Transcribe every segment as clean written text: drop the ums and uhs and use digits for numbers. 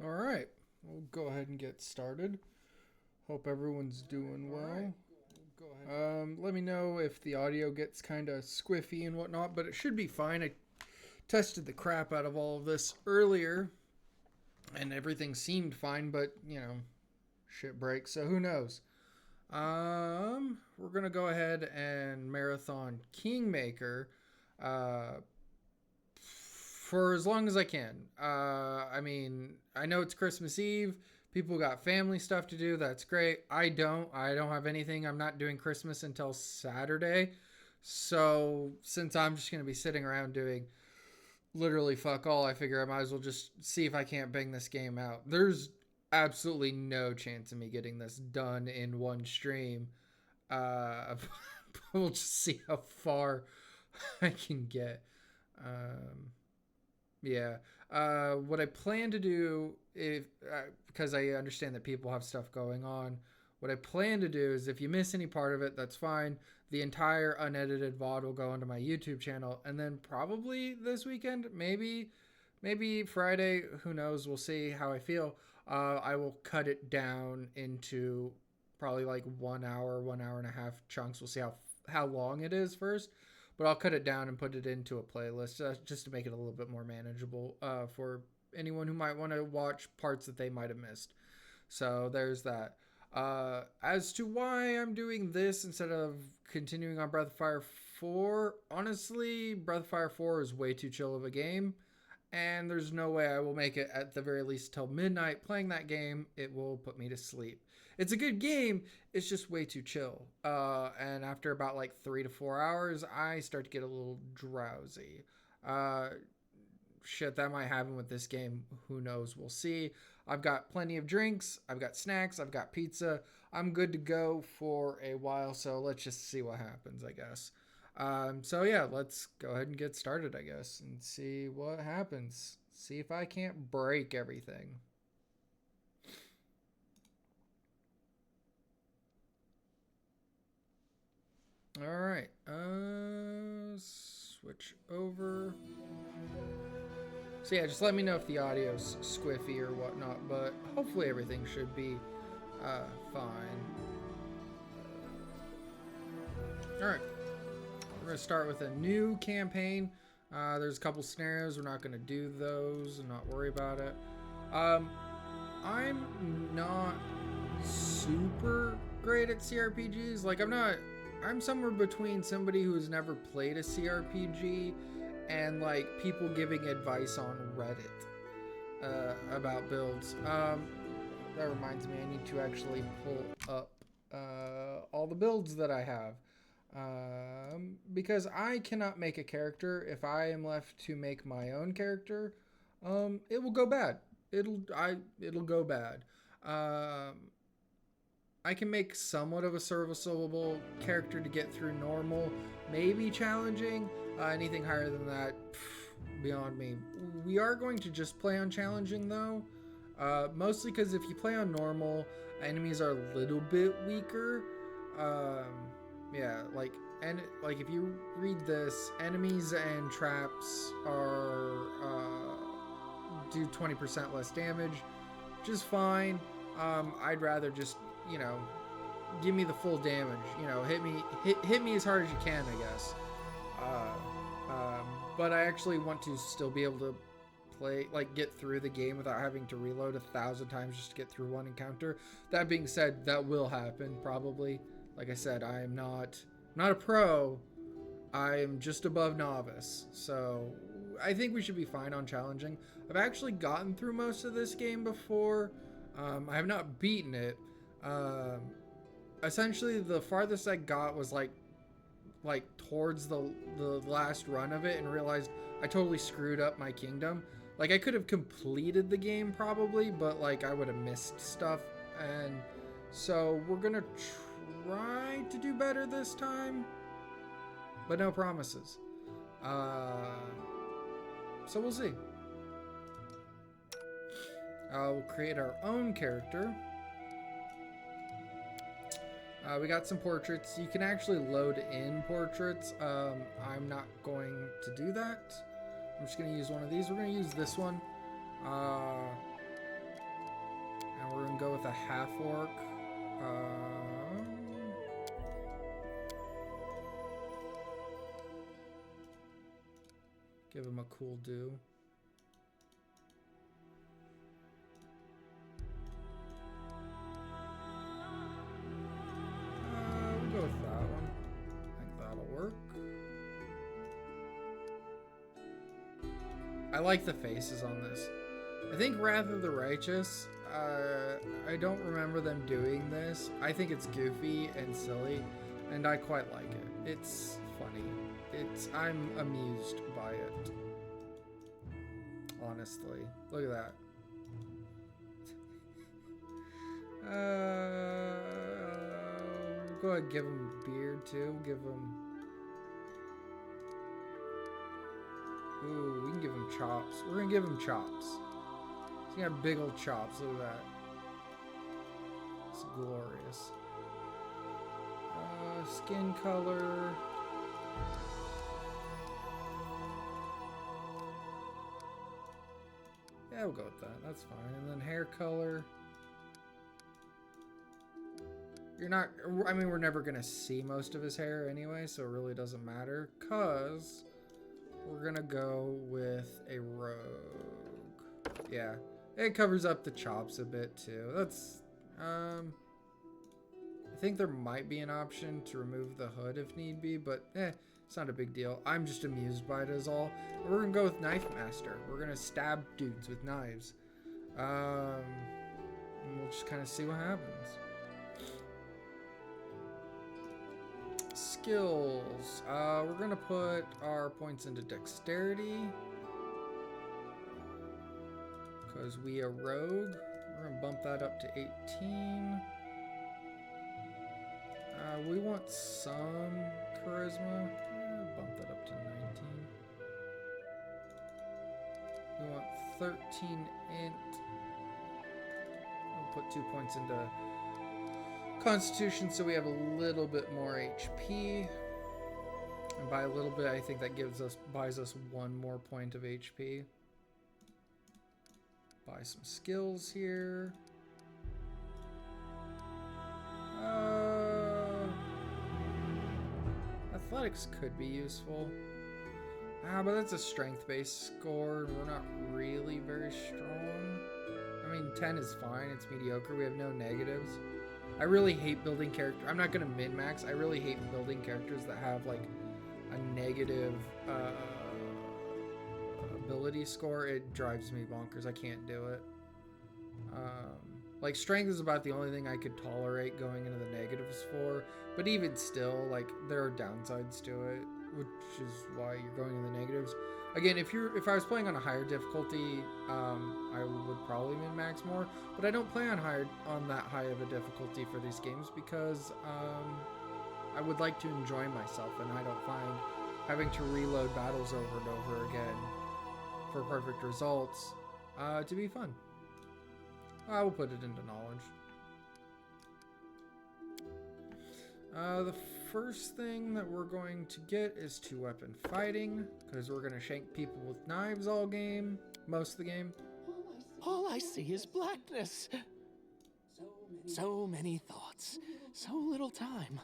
All right, we'll go ahead and get started. Hope everyone's doing well. Let me know if the audio gets kind of squiffy and whatnot, but it should be fine. I tested the crap out of all of this earlier, and everything seemed fine, but shit breaks, so who knows? We're gonna go ahead and marathon Kingmaker. Uh, for as long as I can. I know it's Christmas Eve. People got family stuff to do. That's great. I don't. I don't have anything. I'm not doing Christmas until Saturday. So, since I'm just going to be sitting around doing literally fuck all, I figure I might as well just see if I can't bang this game out. There's absolutely no chance of me getting this done in one stream. Uh, we'll just see how far I can get. Um, yeah. What I plan to do, if because I understand that people have stuff going on, what I plan to do is if you miss any part of it, that's fine. The entire unedited VOD will go onto my YouTube channel, and then probably this weekend, maybe Friday, who knows? We'll see how I feel. I will cut it down into probably like 1 hour, 1 hour and a half chunks. We'll see how long it is first, but I'll cut it down and put it into a playlist just to make it a little bit more manageable for anyone who might want to watch parts that they might have missed. So there's that. As to why I'm doing this instead of continuing on Breath of Fire 4, honestly, Breath of Fire 4 is way too chill of a game, and there's no way I will make it at the very least till midnight playing that game. It will put me to sleep. It's a good game, it's just way too chill. And after about like 3 to 4 hours, I start to get a little drowsy. Uh, Shit, that might happen with this game. Who knows? We'll see. I've got plenty of drinks, I've got snacks, I've got pizza. I'm good to go for a while, so let's just see what happens, I guess. So yeah, let's go ahead and get started, I guess, and see what happens. See if I can't break everything. All right. Switch over. So yeah, just let me know if the audio's squiffy or whatnot, but hopefully everything should be fine. All right. We're going to start with a new campaign. There's a couple scenarios. We're not going to do those and not worry about it. I'm not super great at CRPGs. Like, I'm somewhere between somebody who's never played a CRPG and, like, people giving advice on Reddit about builds. That reminds me, I need to actually pull up all the builds that I have. Because I cannot make a character. If I am left to make my own character, it will go bad. It'll go bad. I can make somewhat of a serviceable character to get through normal, maybe challenging. Anything higher than that, beyond me. We are going to just play on challenging though, mostly because if you play on normal, enemies are a little bit weaker. Yeah, like if you read this, enemies and traps are do 20% less damage, which is fine. I'd rather just give me the full damage. Hit me as hard as you can, I guess. But I actually want to still be able to get through the game without having to reload 1,000 times just to get through one encounter. That being said, that will happen probably. Like I said, I am not a pro. I am just above novice. So I think we should be fine on challenging. I've actually gotten through most of this game before. I have not beaten it. Essentially, the farthest I got was like towards the last run of it, and realized I totally screwed up my kingdom. Like, I could have completed the game probably, but like I would have missed stuff, and so we're gonna try to do better this time, but no promises. So we'll see. We'll create our own character. We got some portraits. You can actually load in portraits. I'm not going to do that. I'm just going to use one of these. We're going to use this one. We're gonna go with a half orc. Give him a cool do. We'll go with that one. I think that'll work. I like the faces on this. I think Wrath of the Righteous, I don't remember them doing this. I think it's goofy and silly, and I quite like it. It's funny. I'm amused by it. Honestly. Look at that. Go ahead and give him a beard too. Give him... Ooh, we can give him chops. We're gonna give him chops. He's got big old chops. Look at that. It's glorious. Skin color. Yeah, we'll go with that. That's fine. And then hair color. You're not... I mean, we're never gonna see most of his hair anyway, so it really doesn't matter. Because we're gonna go with a rogue. Yeah. It covers up the chops a bit too. That's... I think there might be an option to remove the hood if need be, but it's not a big deal. I'm just amused by it as all. We're gonna go with Knife Master. We're gonna stab dudes with knives. And we'll just kind of see what happens. Skills. We're gonna put our points into dexterity. Because we are rogue. We're gonna bump that up to 18. We want some charisma. Bump that up to 19. We want 13 int. We'll put 2 points into Constitution so we have a little bit more HP. And by a little bit, I think that buys us 1 more point of HP. Buy some skills here. Athletics could be useful. But that's a strength-based score, and we're not really very strong. I mean, 10 is fine. It's mediocre. We have no negatives. I really hate building characters. I'm not going to min-max. I really hate building characters that have, like, a negative ability score. It drives me bonkers. I can't do it. Like, strength is about the only thing I could tolerate going into the negatives for. But even still, like, there are downsides to it, which is why you're going in the negatives. Again, if I was playing on a higher difficulty, I would probably min-max more. But I don't play on that high of a difficulty for these games because I would like to enjoy myself, and I don't find having to reload battles over and over again for perfect results to be fun. I will put it into knowledge. The first thing that we're going to get is 2-weapon fighting, because we're going to shank people with knives all game, most of the game. All I see is blackness. So many thoughts, so little time.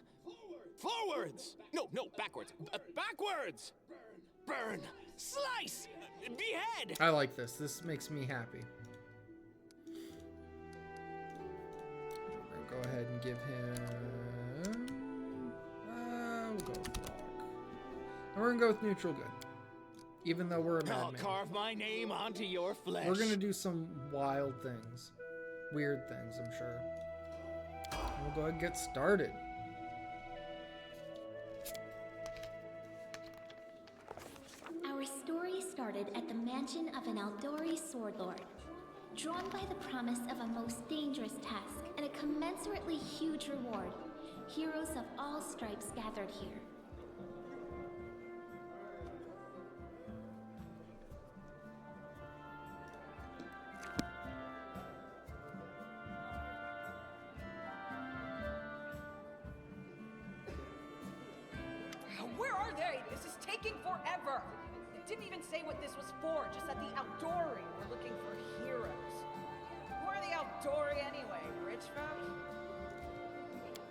Forwards! No, backwards. Backwards! Burn! Slice! Behead! I like this. This makes me happy. Go ahead and give him... we'll go with Rock. And we're going to go with neutral good. Even though we're a madman. I'll carve my name onto your flesh. We're going to do some wild things. Weird things, I'm sure. We'll go ahead and get started. Our story started at the mansion of an Aldori sword lord. Drawn by the promise of a most dangerous task and a commensurately huge reward, heroes of all stripes gathered here. Where are they? This is taking forever. It didn't even say what this was for, just that the Aldori were looking for heroes. Who are the Aldori anyway, rich folk?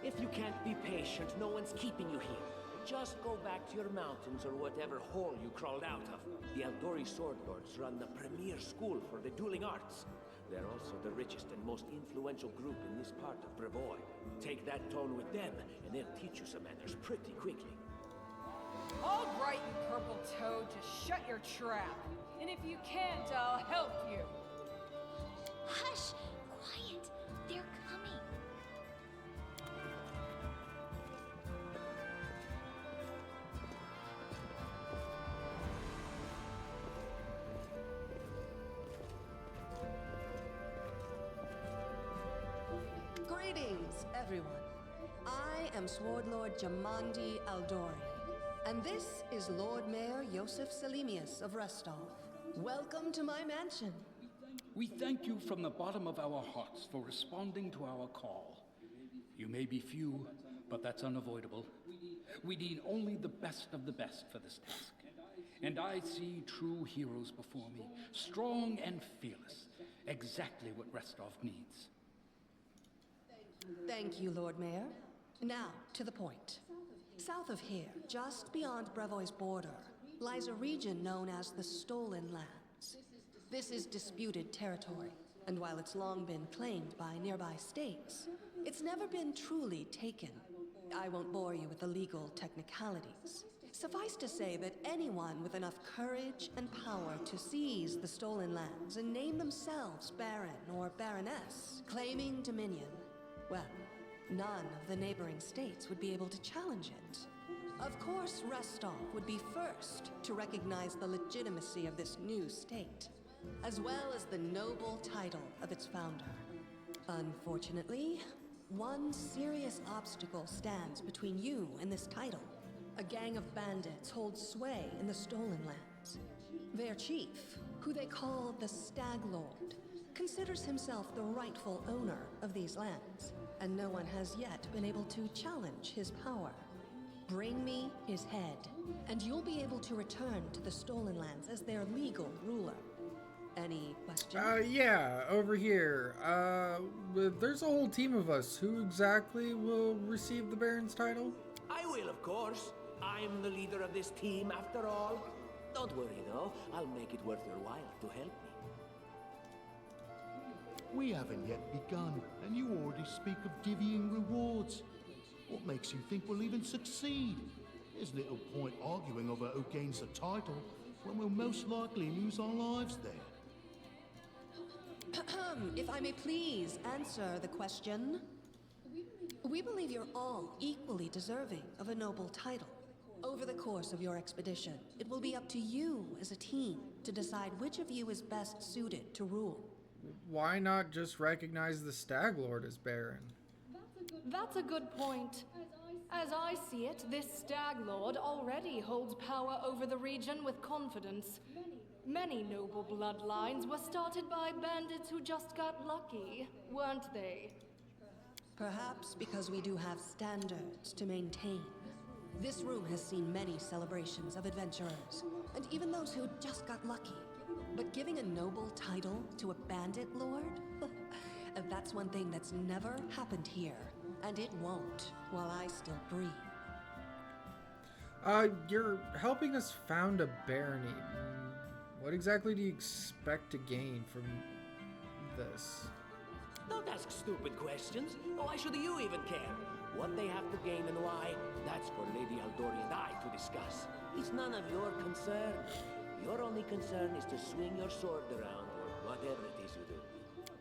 If you can't be patient, no one's keeping you here. Just go back to your mountains or whatever hole you crawled out of. The Aldori Sword Lords run the premier school for the dueling arts. They're also the richest and most influential group in this part of Brevoy. Take that tone with them, and they'll teach you some manners pretty quickly. All right, you purple toad, just shut your trap. And if you can't, I'll help you. Hush! Quiet! They're coming. Greetings, everyone. I am Sword Lord Jamandi Aldori, and this is Lord Mayor Yosef Selimius of Restov. Welcome to my mansion. We thank you from the bottom of our hearts for responding to our call. You may be few, but that's unavoidable. We need only the best of the best for this task. And I see true heroes before me, strong and fearless, exactly what Restov needs. Thank you, Lord Mayor. Now, to the point. South of here, just beyond Brevoy's border, lies a region known as the Stolen Lands. This is disputed territory, and while it's long been claimed by nearby states, it's never been truly taken. I won't bore you with the legal technicalities. Suffice to say that anyone with enough courage and power to seize the Stolen Lands and name themselves Baron or Baroness, claiming dominion, well, none of the neighboring states would be able to challenge it. Of course, Restov would be first to recognize the legitimacy of this new state, as well as the noble title of its founder. Unfortunately, one serious obstacle stands between you and this title. A gang of bandits holds sway in the Stolen Lands. Their chief, who they call the Stag Lord, considers himself the rightful owner of these lands, and no one has yet been able to challenge his power. Bring me his head, and you'll be able to return to the Stolen Lands as their legal ruler. Any questions? Yeah, over here. There's a whole team of us. Who exactly will receive the Baron's title? I will, of course. I'm the leader of this team, after all. Don't worry, though. I'll make it worth your while to help me. We haven't yet begun, and you already speak of divvying rewards. What makes you think we'll even succeed? There's little point arguing over who gains the title when we'll most likely lose our lives there. If I may please answer the question. We believe you're all equally deserving of a noble title. Over the course of your expedition, it will be up to you as a team to decide which of you is best suited to rule. Why not just recognize the Stag Lord as Baron? That's a good point. As I see it, this Stag Lord already holds power over the region with confidence. Many noble bloodlines were started by bandits who just got lucky, weren't they? Perhaps because we do have standards to maintain. This room has seen many celebrations of adventurers, and even those who just got lucky. But giving a noble title to a bandit lord? That's one thing that's never happened here, and it won't while I still breathe. You're helping us found a barony. What exactly do you expect to gain from this? Don't ask stupid questions. Why should you even care? What they have to gain and why, that's for Lady Aldori and I to discuss. It's none of your concern. Your only concern is to swing your sword around, or whatever it is you do.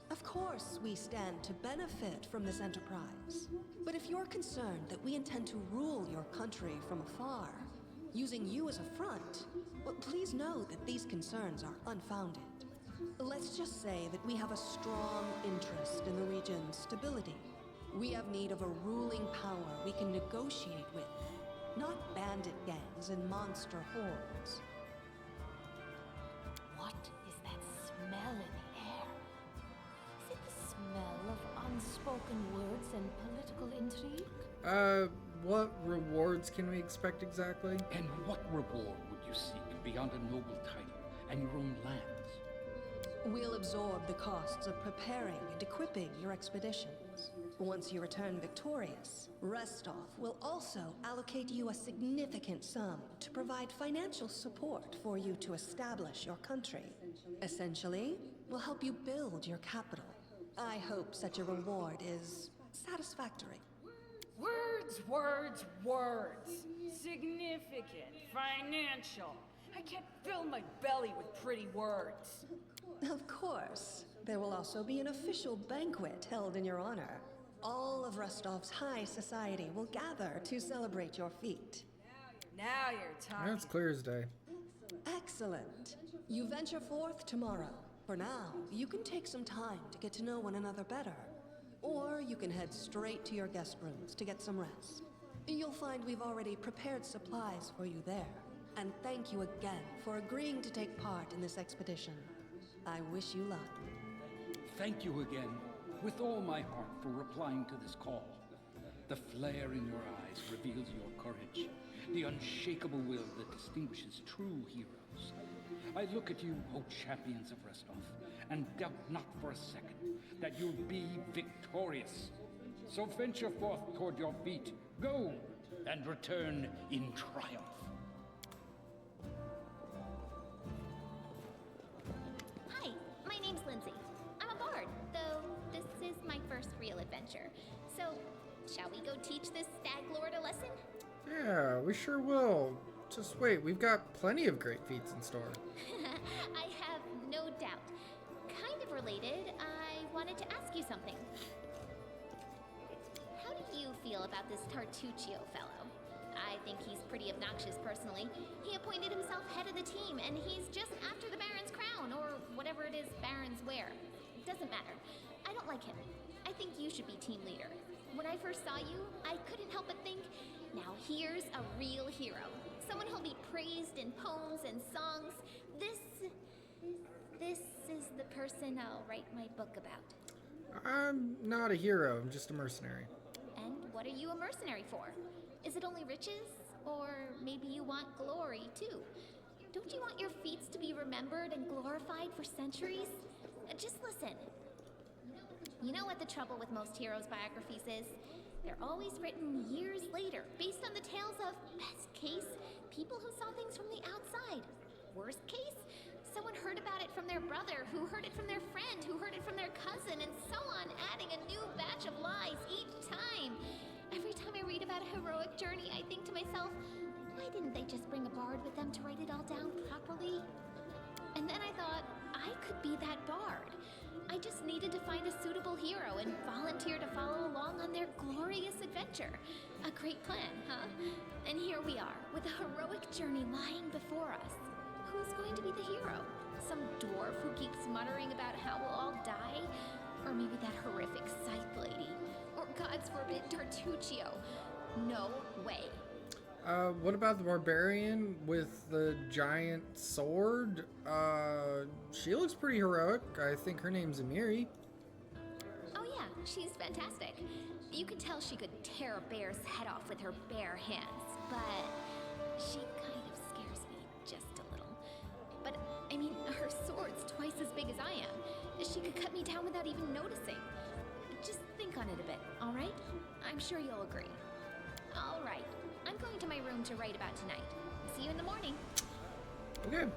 Of course, we stand to benefit from this enterprise. But if you're concerned that we intend to rule your country from afar, using you as a front, well, please know that these concerns are unfounded. Let's just say that we have a strong interest in the region's stability. We have need of a ruling power we can negotiate with, not bandit gangs and monster hordes. What is that smell in the air? Is it the smell of unspoken words and political intrigue? What rewards can we expect exactly? And what reward would you seek beyond a noble title and your own lands? We'll absorb the costs of preparing and equipping your expeditions. Once you return victorious, Restov will also allocate you a significant sum to provide financial support for you to establish your country. Essentially, we'll help you build your capital. I hope such a reward is satisfactory. Words, words, words. Significant, financial. I can't fill my belly with pretty words. Of course. There will also be an official banquet held in your honor. All of Rostov's high society will gather to celebrate your feat. Now you're talking. That's clear as day. Excellent. You venture forth tomorrow. For now, you can take some time to get to know one another better. Or you can head straight to your guest rooms to get some rest. You'll find we've already prepared supplies for you there. And thank you again for agreeing to take part in this expedition. I wish you luck. Thank you again, with all my heart, for replying to this call. The flare in your eyes reveals your courage, the unshakable will that distinguishes true heroes. I look at you, O champions of Restov, and doubt not for a second that you'll be victorious. So venture forth toward your feet, go, and return in triumph. Hi, my name's Lindsay. I'm a bard, though this is my first real adventure. So, shall we go teach this stag lord a lesson? Yeah, we sure will. Just wait, we've got plenty of great feats in store. I have no doubt. Kind of related, I wanted to ask you something. How do you feel about this Tartuccio fellow? I think he's pretty obnoxious personally. He appointed himself head of the team, and he's just after the Baron's crown, or whatever it is barons wear. It doesn't matter. I don't like him. I think you should be team leader. When I first saw you, I couldn't help but think, now here's a real hero. Someone who'll be praised in poems and songs. This is the person I'll write my book about. I'm not a hero, I'm just a mercenary. And what are you a mercenary for? Is it only riches? Or maybe you want glory, too? Don't you want your feats to be remembered and glorified for centuries? Just listen. You know what the trouble with most heroes' biographies is? They're always written years later, based on the tales of, best case, people who saw things from the outside. Worst case, someone heard about it from their brother, who heard it from their friend, who heard it from their cousin, and so on, adding a new batch of lies each time. Every time I read about a heroic journey, I think to myself, why didn't they just bring a bard with them to write it all down properly? And then I thought, I could be that bard. I just needed to find a suitable hero and volunteer to follow along on their glorious adventure. A great plan, huh? And here we are, with a heroic journey lying before us. Who's going to be the hero? Some dwarf who keeps muttering about how we'll all die? Or maybe that horrific scythe lady? Or, God's forbid, Tartuccio? No way. What about the barbarian with the giant sword? She looks pretty heroic. I think her name's Amiri. Oh yeah, she's fantastic. You could tell she could tear a bear's head off with her bare hands, but she kind of scares me just a little. But, I mean, her sword's twice as big as I am. She could cut me down without even noticing. Just think on it a bit, all right? I'm sure you'll agree. All right. I'm going to my room to write about tonight. See you in the morning. Okay.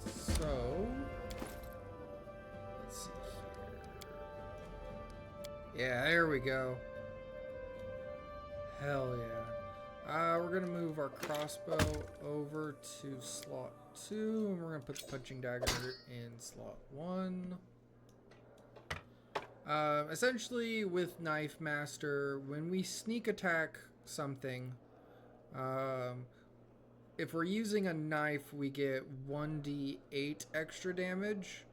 So, let's see here. Yeah, there we go. Hell yeah. We're gonna move our crossbow over to slot 2, and we're gonna put the punching dagger in slot 1. Essentially, with Knife Master, when we sneak attack something, if we're using a knife, we get 1d8 extra damage.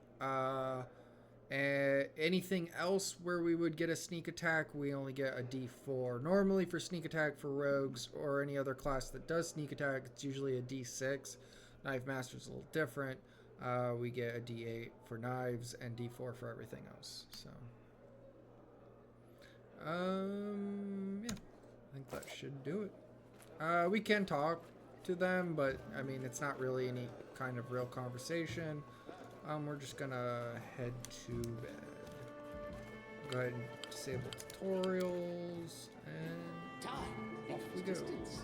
And anything else where we would get a sneak attack, we only get a d4. Normally for sneak attack for rogues or any other class that does sneak attack, it's usually a d6. Knife Master's a little different. We get a d8 for knives and d4 for everything else. So, yeah. I think that should do it. We can talk to them, but I mean, it's not really any kind of real conversation. We're just gonna head to bed. Go ahead and disable tutorials, and Time off we go. distance.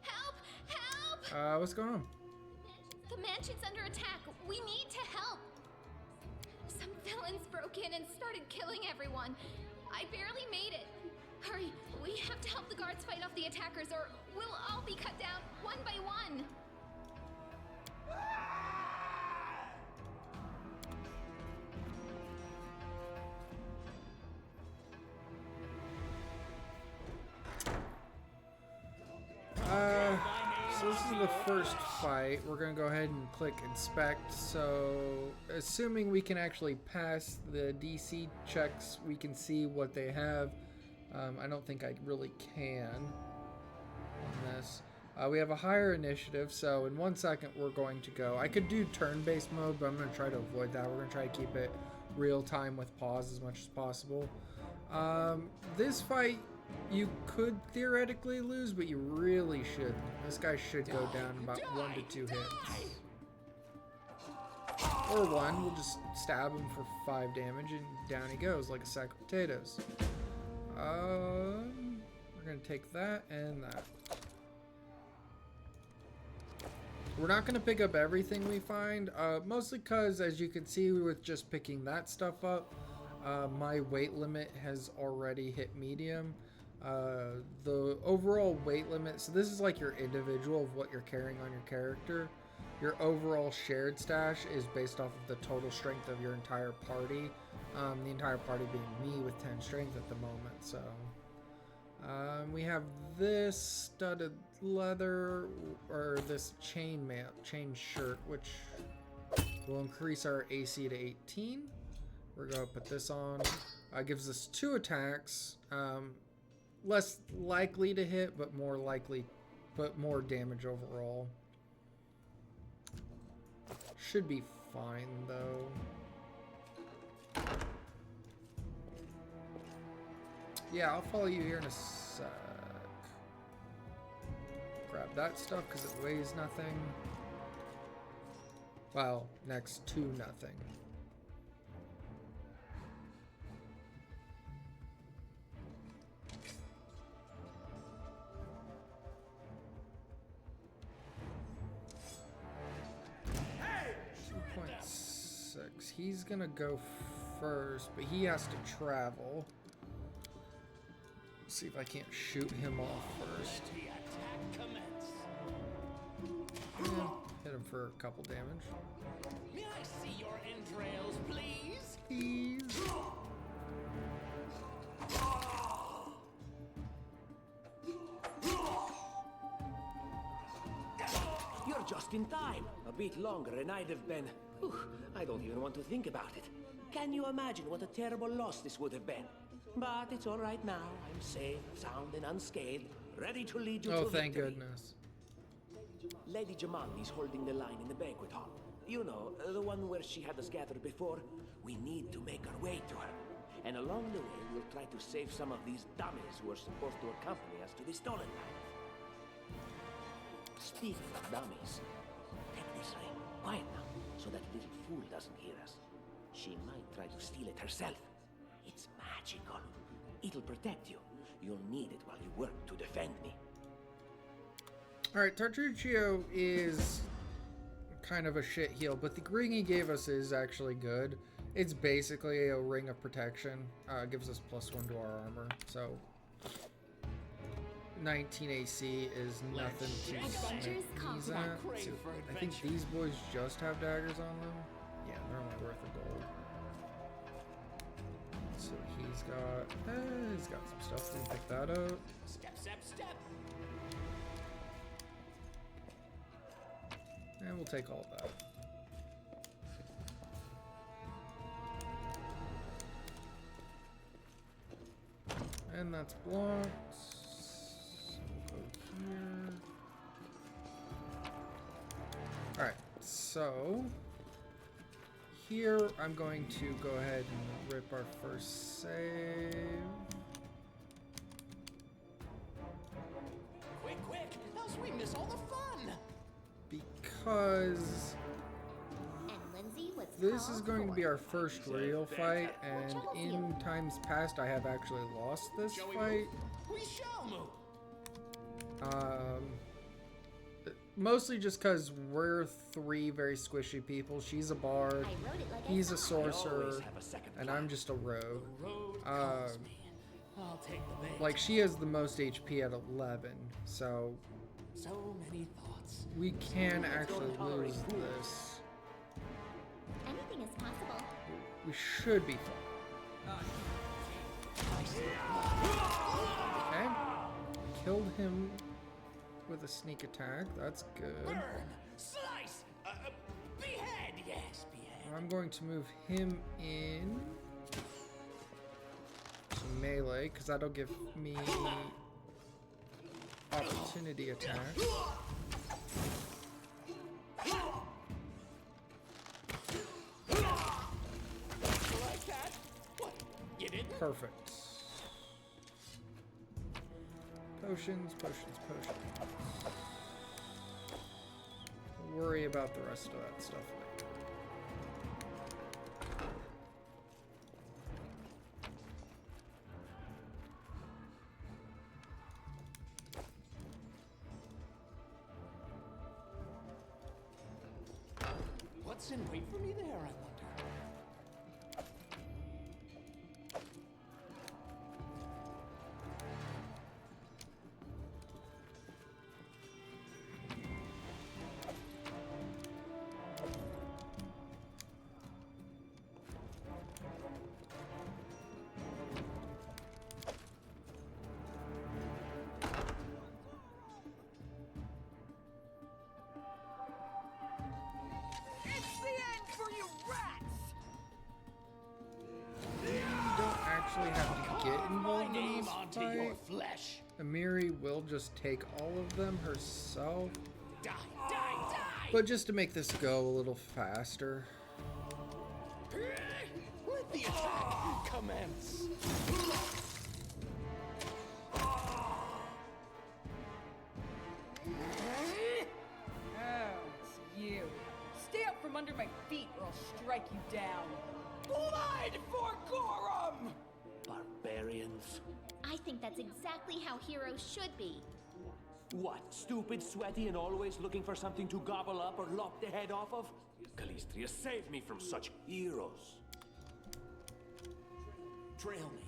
Help! Help! What's going on? The mansion's under attack. We need to help. Some villains broke in and started killing everyone. I barely made it. Hurry, we have to help the guards fight off the attackers, or we'll all be cut down one by one. So this is the first fight. We're gonna go ahead and click inspect. So assuming we can actually pass the DC checks, we can see what they have. I don't think I really can on this. We have a higher initiative, so in 1 second we're going to go. I could do turn-based mode, but I'm going to try to avoid that. We're going to try to keep it real time with pause as much as possible. This fight you could theoretically lose, but you really shouldn't. This guy should go down in about 1 to 2 hits. Or 1, we'll just stab him for 5 damage and down he goes like a sack of potatoes. We're gonna take that and that. We're not gonna pick up everything we find, mostly because, as you can see with just picking that stuff up, my weight limit has already hit medium. The overall weight limit, so this is like your individual of what you're carrying on your character. Your overall shared stash is based off of the total strength of your entire party. The entire party being me with 10 strength at the moment. So we have this studded leather, or this chain shirt, which will increase our AC to 18. We're gonna put this on. Gives us 2 attacks. Less likely to hit, but more likely, but more damage overall. Should be fine though. Yeah, I'll follow you here in a sec. Grab that stuff because it weighs nothing. Well, next to nothing. He's gonna go first, but he has to travel. See if I can't shoot him off first. Yeah, hit him for a couple damage. May I see your entrails, please? Please. You're just in time. A bit longer and I'd have been... Whew, I don't even want to think about it. Can you imagine what a terrible loss this would have been? But it's all right now. I'm safe, sound, and unscathed, ready to lead you to victory. Oh, thank goodness. Lady Jamandi's holding the line in the banquet hall. You know, the one where she had us gathered before. We need to make our way to her. And along the way, we'll try to save some of these dummies who are supposed to accompany us to the stolen land. Speaking of dummies, take this ring. Quiet now, so that little fool doesn't hear us. She might try to steal it herself. It's magical. It'll protect you. You'll need it while you work to defend me. Alright, Tartuccio is kind of a shit heel, but the ring he gave us is actually good. It's basically a ring of protection. Gives us +1 to our armor, so 19 AC is nothing to sneeze at. So I think these boys just have daggers on them. Yeah, they're only worth a gold. So he's got some stuff. We'll pick that up. Step, step, step. And we'll take all that. And that's blocked. We'll go here. Alright, so here I'm going to go ahead and rip our first save. because And Lindsay was this is called going to be forth. our first real fight, and in times past I have actually lost this fight. We shall move. Mostly just because we're three very squishy people. She's a bard, I wrote it like he's I a thought. sorcerer, have a second and plan. I'm just a rogue. Road calls me. I'll take the bait. Like, she has the most HP at 11, so So many thoughts. we can actually lose this. Anything is possible. We should be fine. Okay. Killed him with a sneak attack. That's good. Burn, slice, behead. Yes, behead. I'm going to move him in to melee, because that'll give me opportunity attack. Like that? What? You didn't? Perfect. Potions, potions, potions. Worry about the rest of that stuff later. What's in wait for me there, I wonder? It's the end for you rats! You don't actually have to get My involved in name this onto your fight. flesh. Amiri will just take all of them herself. Die, die, die! But just to make this go a little faster. Let the attack commence. Oh, it's you. Stay up from under my feet or I'll strike you down. Blood for Gorum! Barbarians. I think that's exactly how heroes should be. What, stupid, sweaty, and always looking for something to gobble up or lop the head off of? Calistria, save me from such heroes. Trail me.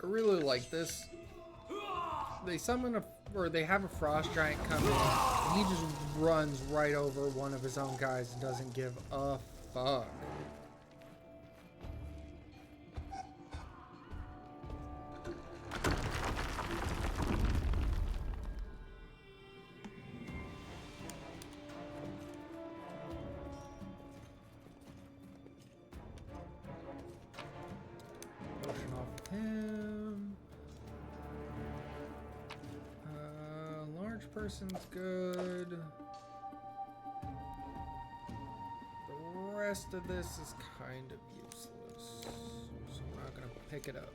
I really like this. They summon a, or they have a frost giant come in, and he just runs right over one of his own guys and doesn't give a fuck. Potion off of him. Large person's good. The rest of this is kind of useless, so I'm not gonna pick it up.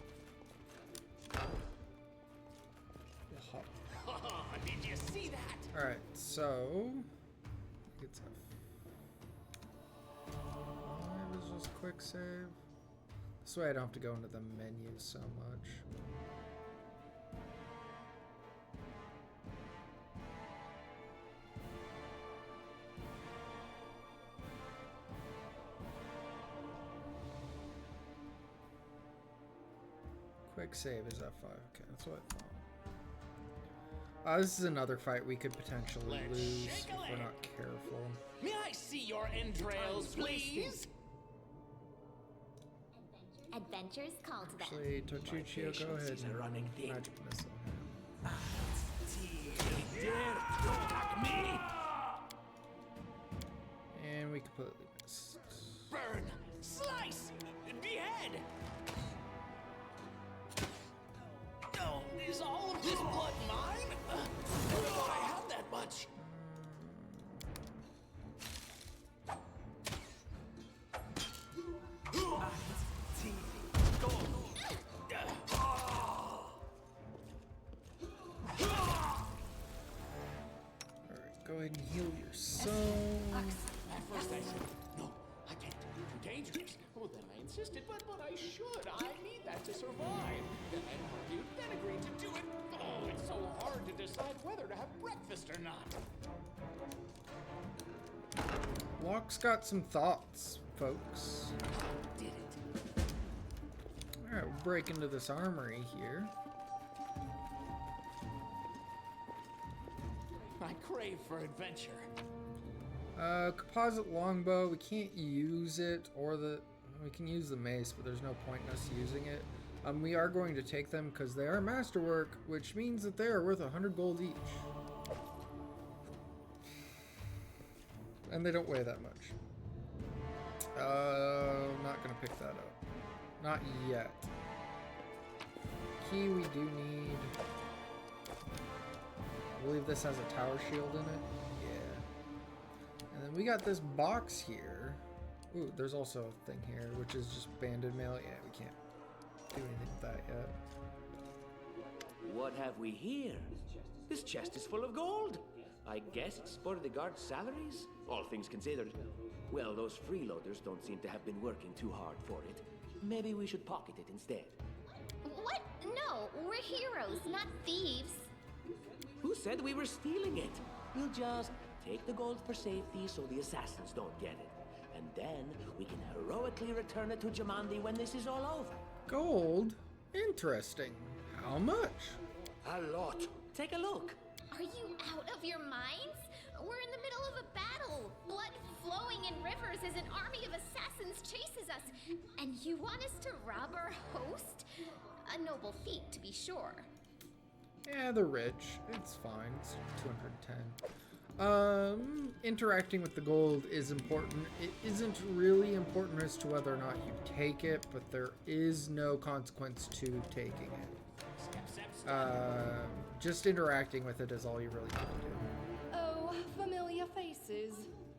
Did you see that? Alright, so it's a 5 is just quick save. This way I don't have to go into the menu so much. Quick save is F5. Okay, that's what I thought. This is another fight we could potentially Let's lose shake if a we're leg. not careful. May I see your entrails, please? Adventures call to them. Actually, Tochuchio, go patience ahead is a and running thing. magic missile him. Dare to attack me? And we completely missed. Burn, slice, behead. This blood mine? Never thought I had that much. Alright, go ahead and heal yourself. At first I said, no, I can't. Too dangerous. Well, then I insisted, but I should. I need that to survive. Then I argued, then agreed to do it. Oh, it's so hard to decide whether to have breakfast or not. Locke's got some thoughts, folks. Did it. Alright, we'll break into this armory here. I crave for adventure. Composite longbow, we can't use it, or we can use the mace, but there's no point in us using it. We are going to take them because they are masterwork, which means that they are worth 100 gold each. And they don't weigh that much. Not gonna pick that up. Not yet. Key we do need. I believe this has a tower shield in it. Yeah. And then we got this box here. Ooh, there's also a thing here, which is just banded mail. Yeah, we can't do anything with that yet. What have we here? This chest is full of gold. I guess it's for the guards' salaries, all things considered. Well, those freeloaders don't seem to have been working too hard for it. Maybe we should pocket it instead. What? No, we're heroes, not thieves. Who said we were stealing it? We'll just take the gold for safety so the assassins don't get it. And then we can heroically return it to Jamandi when this is all over. Gold? Interesting. How much? A lot. Take a look. Are you out of your minds? We're in the middle of a battle. Blood flowing in rivers as an army of assassins chases us. And you want us to rob our host? A noble feat, to be sure. Yeah, they're rich. It's fine. It's 210. Interacting with the gold is important. It isn't really important as to whether or not you take it, but there is no consequence to taking it. Just interacting with it is all you really need to do. Oh, familiar faces.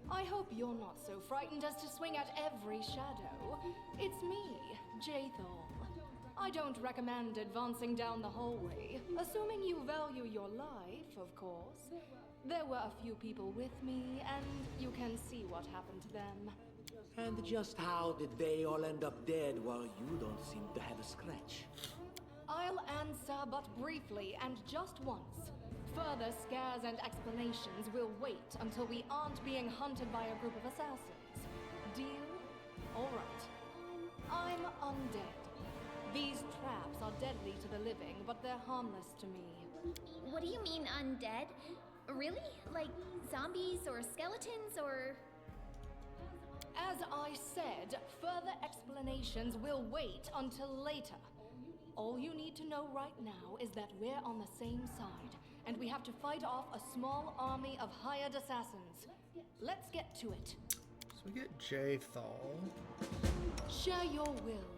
I hope you're not so frightened as to swing at every shadow. It's me, Jathal. I don't recommend advancing down the hallway, assuming you value your life, of course. There were a few people with me, and you can see what happened to them. And just how did they all end up dead while you don't seem to have a scratch? I'll answer but briefly and just once. Further scares and explanations will wait until we aren't being hunted by a group of assassins. Deal? All right. I'm undead. These traps are deadly to the living, but they're harmless to me. What do you mean undead? Really? Like zombies or skeletons or... As I said, further explanations will wait until later. All you need to know right now is that we're on the same side, and we have to fight off a small army of hired assassins. Let's get to it. So we get Jathal. Share your will.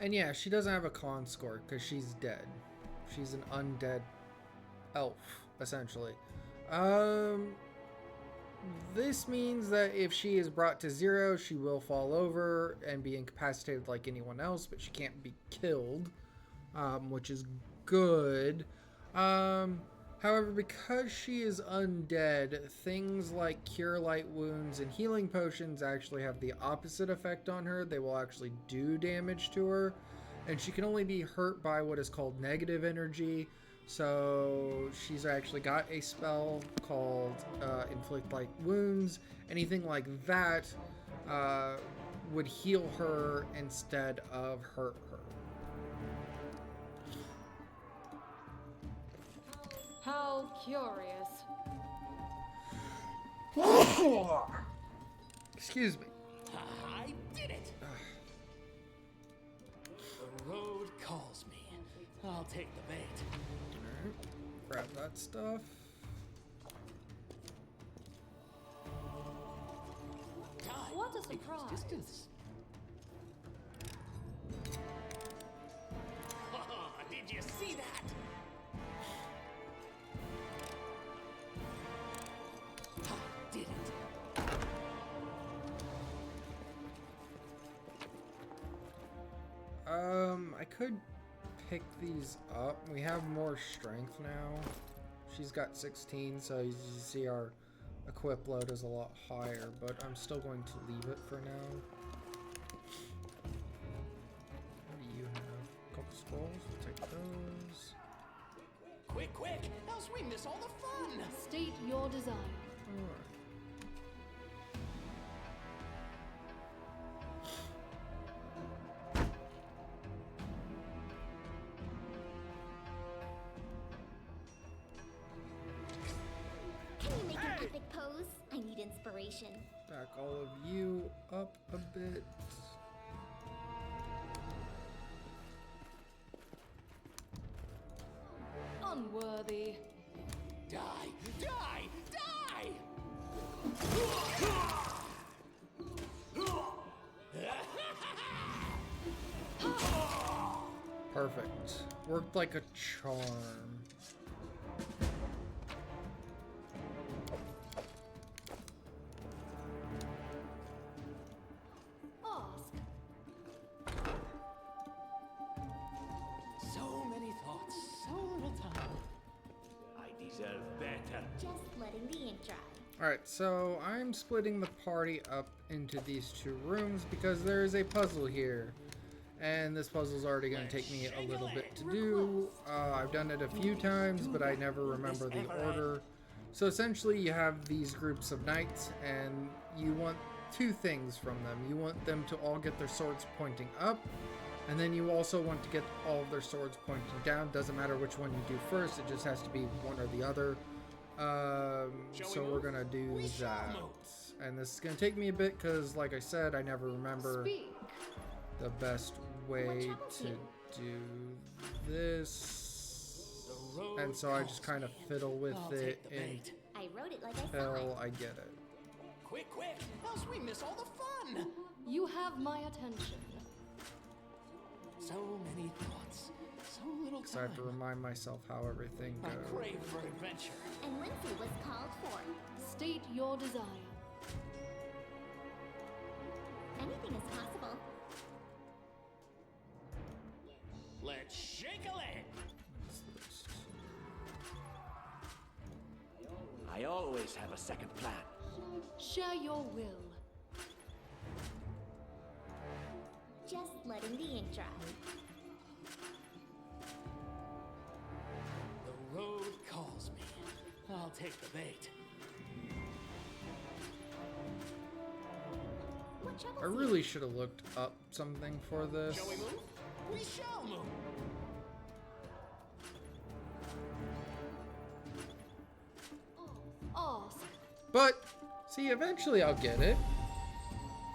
And yeah, she doesn't have a con score because she's dead. She's an undead elf, essentially. This means that if she is brought to 0, she will fall over and be incapacitated like anyone else, but she can't be killed, which is good. However, because she is undead, things like Cure Light Wounds and healing potions actually have the opposite effect on her. They will actually do damage to her, and she can only be hurt by what is called negative energy. So she's actually got a spell called Inflict Light Wounds. Anything like that would heal her instead of hurt her. How curious. Excuse me. I did it! The road calls me. I'll take the bait. Alright, grab that stuff. God, What a it goes surprise. distance. Did you see that? could pick these up. We have more strength now. She's got 16, so you see our equip load is a lot higher, but I'm still going to leave it for now. What do you have? A couple scrolls? We'll take those. Quick, quick! Else we miss all the fun! State your desire. Alright. Can you make an epic pose? I need inspiration. Back all of you up a bit. Unworthy. Die! Die! Die! Perfect. Worked like a charm. Ask. So many thoughts, so little time. I deserve better. Just letting the ink dry. Alright, so I'm splitting the party up into these two rooms because there is a puzzle here. And this puzzle's already going to take me a little bit to do. I've done it a few times, but I never remember the order. So essentially you have these groups of knights, and you want two things from them. You want them to all get their swords pointing up, and then you also want to get all of their swords pointing down. Doesn't matter which one you do first, it just has to be one or the other. So we're going to do that. And this is going to take me a bit because, like I said, I never remember the best way to do this, and so I just kind of fiddle with it I wrote it like I saw it. until I get it. Quick, quick! Else we miss all the fun! You have my attention. So many thoughts, so little Because I have to time. remind myself how everything I goes. crave for adventure. And Lindsay was called for. State your desire. Anything is possible. Let's shake a leg! What's this? I always have a second plan. Share your will. Just letting the ink dry. The road calls me. I'll take the bait. What troubles I you? really should have looked up something for this. Shall we move? We shall move! Ask. But, see, eventually I'll get it.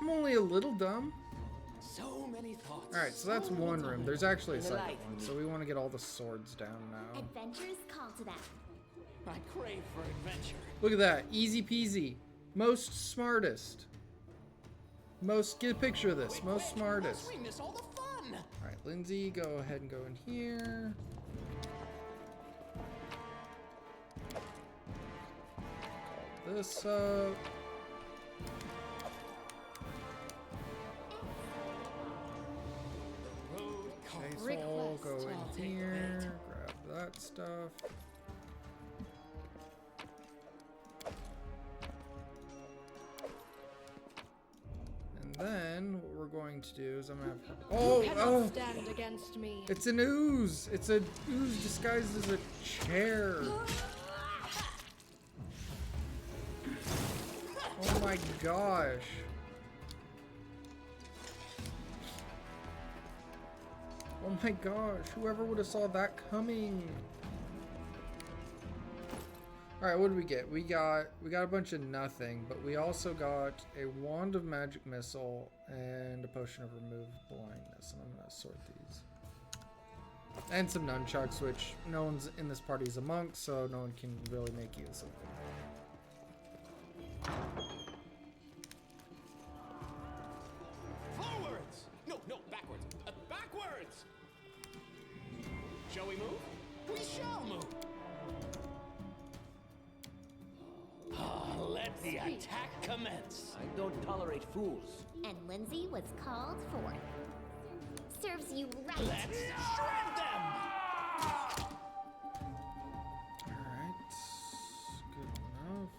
I'm only a little dumb. So many thoughts. Alright, so that's so little one room. time. There's actually a In the second light, one, you so we want to get all the swords down now. Adventures call to them. I crave for adventure. Look at that. Easy peasy. Most smartest. Most, get a picture of this. Quick, Most quick, smartest. else we miss all the fun! Alright, Lindsay, go ahead and go in here. Call this up. The road calls. Okay, so I'll go Request. I'll in take the here. Grab that stuff. And then what we're going to do is I'm gonna have her. You cannot Oh! stand against me. It's an ooze! It's a ooze disguised as a chair! Oh my gosh! Oh my gosh, whoever would have saw that coming? Alright, what did we get? We got a bunch of nothing, but we also got a wand of magic missile and a potion of remove blindness. And I'm gonna sort these. And some nunchucks, which no one's in this party is a monk, so no one can really make use of them. Forwards! No, backwards. Backwards! Shall we move? We shall move! Let the attack commence! I don't tolerate fools. And Lindsay was called for. serves you right. Let's shred them! Alright. Good enough.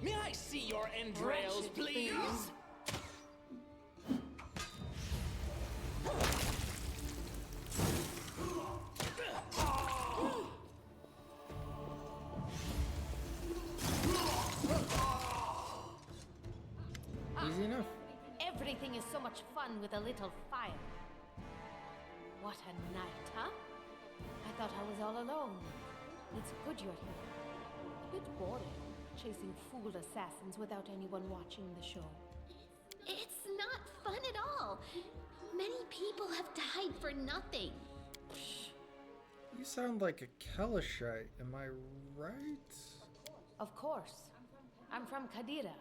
May I see your entrails, Wretched please? things. Easy enough. Everything is so much fun with a little fire. What a night, huh? I thought I was all alone. It's good you're here. A bit boring, chasing fool assassins without anyone watching the show. It's not fun at all. Many people have died for nothing. You sound like a Kelishite, am I right? Of course. I'm from Kadira.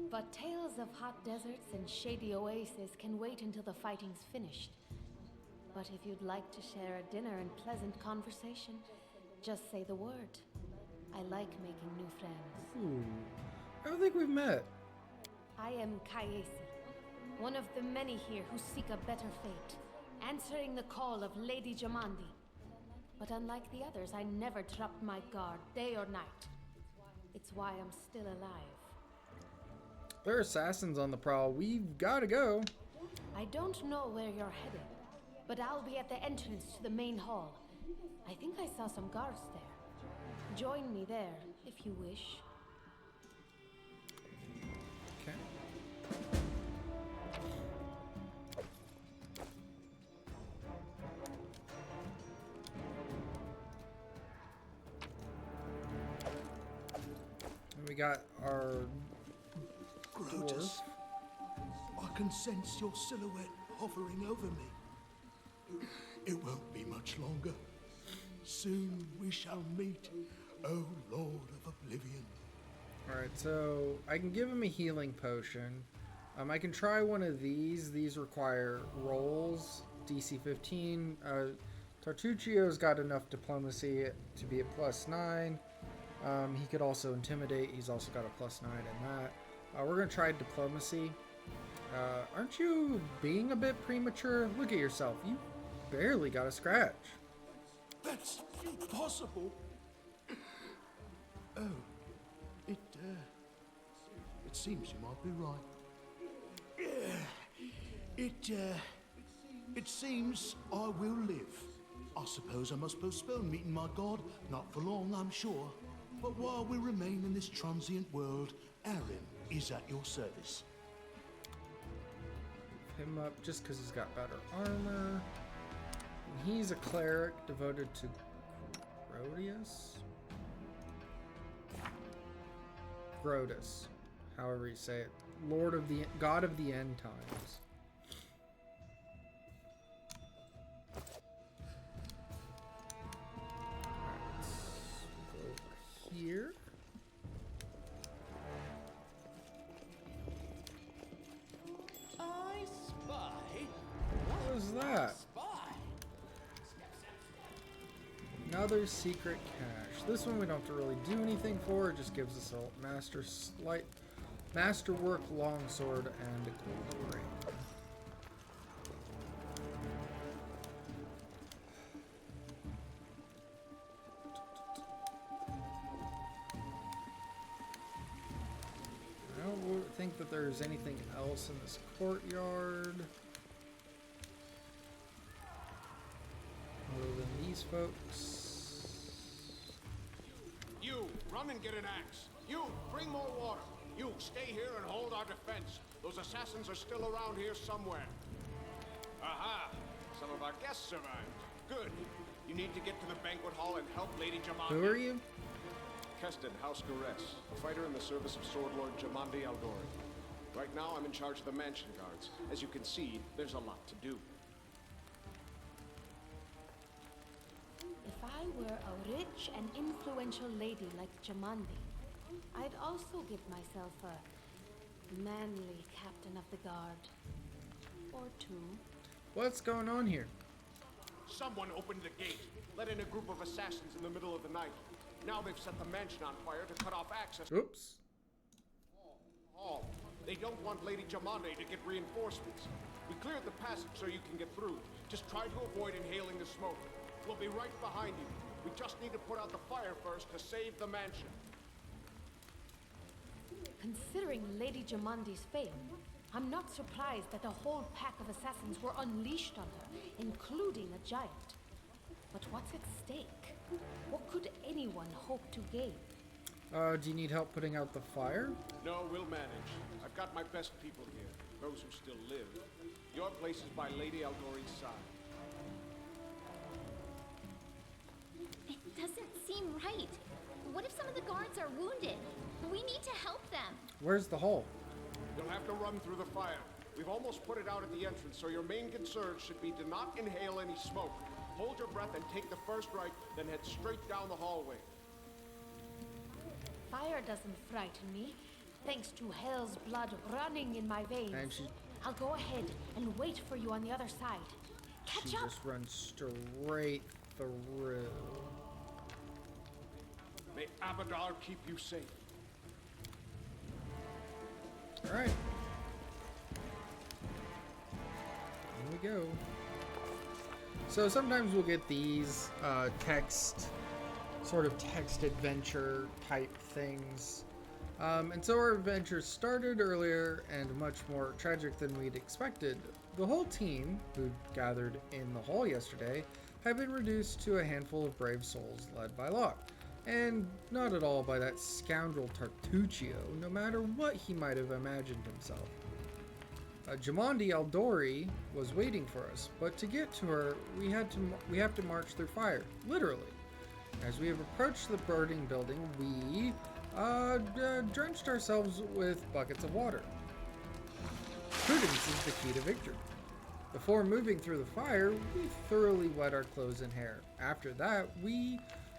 But tales of hot deserts and shady oases can wait until the fighting's finished. But if you'd like to share a dinner and pleasant conversation, just say the word. I like making new friends. Ooh. I don't think we've met. I am Kayesi, one of the many here who seek a better fate, answering the call of Lady Jamandi. But unlike the others, I never dropped my guard, day or night. It's why I'm still alive. There are assassins on the prowl. We've got to go. I don't know where you're headed, but I'll be at the entrance to the main hall. I think I saw some guards there. Join me there, if you wish. Okay. And we got our Grotus, I can sense your silhouette hovering over me. It won't be much longer. Soon we shall meet, O Lord of Oblivion. Alright, so I can give him a healing potion. I can try one of these. These require rolls. DC 15. Tartuccio's got enough diplomacy to be at +9. He could also intimidate. He's also got a +9 in that. We're going to try diplomacy. Aren't you being a bit premature? Look at yourself. You barely got a scratch. That's impossible. Oh, it seems you might be right. It seems I will live. I suppose I must postpone meeting my god. Not for long, I'm sure. But while we remain in this transient world, Aaron is at your service. Him up just because he's got better armor. And he's a cleric devoted to Grotus, however you say it. God of the End Times. Alright, go over here. I spy. What was that? Spy. Another secret cache. This one we don't have to really do anything for. It just gives us a masterwork longsword and a gold ring. I don't think that there's anything else in this courtyard other than these folks. You, run and get an axe. You, bring more water. You, stay here and hold our defense. Those assassins are still around here somewhere. Aha! Some of our guests survived. Good. You need to get to the banquet hall and help Lady Jamandi. Who are you? Keston, House Garess, a fighter in the service of Sword Lord Jamandi Aldori. Right now, I'm in charge of the mansion guards. As you can see, there's a lot to do. If I were a rich and influential lady like Jamandi, I'd also give myself a manly captain of the guard. Or two. What's going on here? Someone opened the gate, let in a group of assassins in the middle of the night. Now they've set the mansion on fire to cut off access. Oops. They don't want Lady Jamandi to get reinforcements. We cleared the passage so you can get through. Just try to avoid inhaling the smoke. We'll be right behind you. We just need to put out the fire first to save the mansion. Considering Lady Jamandi's fame, I'm not surprised that a whole pack of assassins were unleashed on her, including a giant. But what's at stake? What could anyone hope to gain? Do you need help putting out the fire? No, we'll manage. I've got my best people here, those who still live. Your place is by Lady Aldori's side. It doesn't seem right. What if some of the guards are wounded? We need to help them. Where's the hole? You'll have to run through the fire. We've almost put it out at the entrance, so your main concern should be to not inhale any smoke. Hold your breath and take the first right, then head straight down the hallway. Fire doesn't frighten me, thanks to hell's blood running in my veins. And she I'll go ahead and wait for you on the other side. Catch up! just runs straight through. May Abadar keep you safe. Alright. Here we go. So sometimes we'll get these sort of text adventure type things. And so our adventure started earlier and much more tragic than we'd expected. The whole team, who gathered in the hall yesterday, had been reduced to a handful of brave souls led by Locke. And not at all by that scoundrel Tartuccio, no matter what he might have imagined himself. Jamandi Aldori was waiting for us, but to get to her, we have to march through fire, literally. As we have approached the burning building, we drenched ourselves with buckets of water. Prudence is the key to victory. Before moving through the fire, we thoroughly wet our clothes and hair. After that, we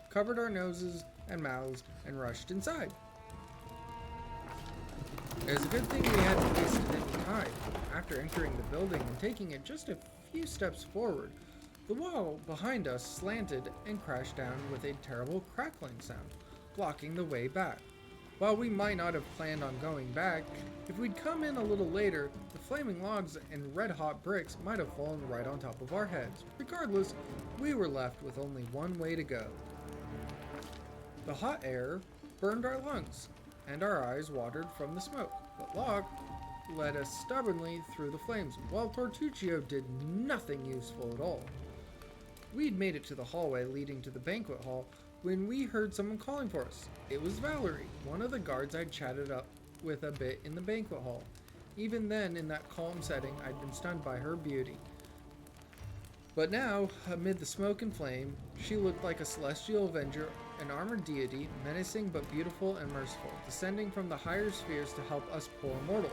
covered our noses and mouths and rushed inside. It was a good thing we hadn't wasted any time. After entering the building and taking it just a few steps forward, the wall behind us slanted and crashed down with a terrible crackling sound, blocking the way back. While we might not have planned on going back, if we'd come in a little later, the flaming logs and red-hot bricks might have fallen right on top of our heads. Regardless, we were left with only one way to go. The hot air burned our lungs, and our eyes watered from the smoke, but Locke led us stubbornly through the flames, while Tartuccio did nothing useful at all. We'd made it to the hallway leading to the banquet hall when we heard someone calling for us. It was Valerie, one of the guards I'd chatted up with a bit in the banquet hall. Even then, in that calm setting, I'd been stunned by her beauty. But now, amid the smoke and flame, she looked like a celestial avenger, an armored deity, menacing but beautiful and merciful, descending from the higher spheres to help us poor mortals.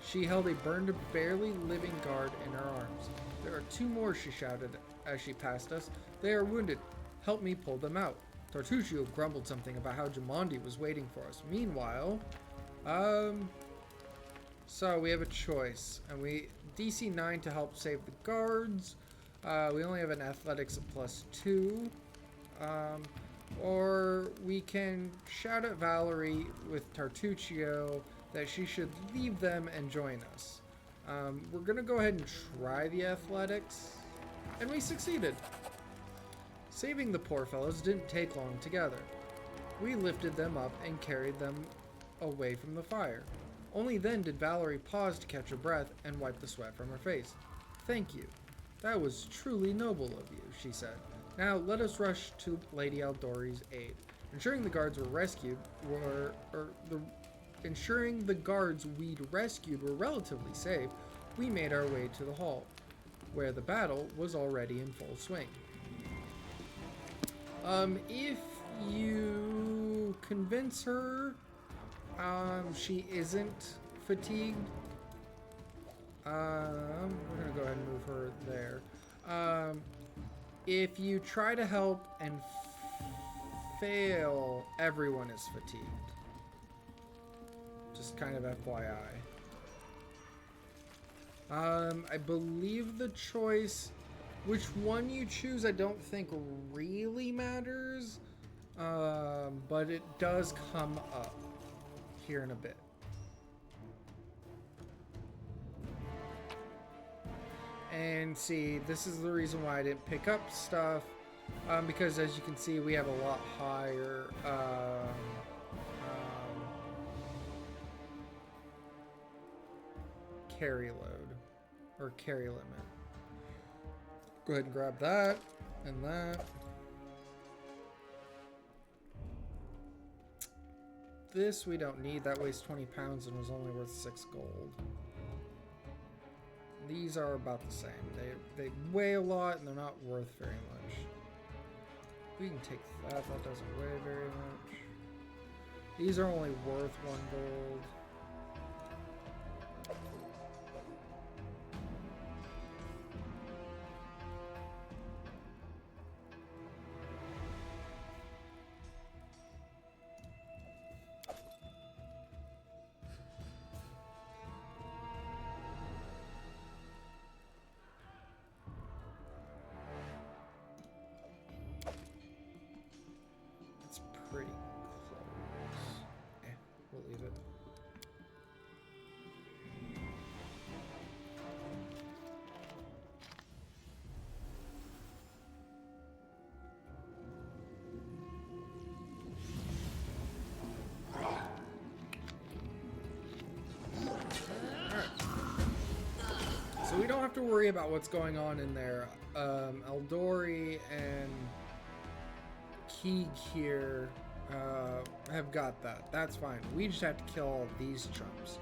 She held a burned, barely living guard in her arms. There are two more, she shouted as she passed us. They are wounded. Help me pull them out. Tartuccio grumbled something about how Jamandi was waiting for us. Meanwhile, so we have a choice. And we DC 9 to help save the guards. We only have an athletics of +2. Or we can shout at Valerie with Tartuccio that she should leave them and join us. We're gonna go ahead and try the athletics. And we succeeded. Saving the poor fellows didn't take long together. We lifted them up and carried them away from the fire. Only then did Valerie pause to catch her breath and wipe the sweat from her face. Thank you. That was truly noble of you, she said. Now let us rush to Lady Aldori's aid. Ensuring the guards we'd rescued were relatively safe, we made our way to the hall, where the battle was already in full swing. If you convince her she isn't fatigued, we're gonna go ahead and move her there. If you try to help and fail, everyone is fatigued. Just kind of FYI. I believe the choice, which one you choose, I don't think really matters, but it does come up here in a bit. And see, this is the reason why I didn't pick up stuff, because as you can see, we have a lot higher carry load, or carry limit. Go ahead and grab that, and that. This we don't need, that weighs 20 pounds and was only worth 6 gold. These are about the same. They weigh a lot and they're not worth very much. We can take that. That doesn't weigh very much. These are only worth 1 gold. Pretty close. We'll leave it. Alright. So we don't have to worry about what's going on in there. Eldori and Keeg here have got that. That's fine. We just have to kill all these chumps.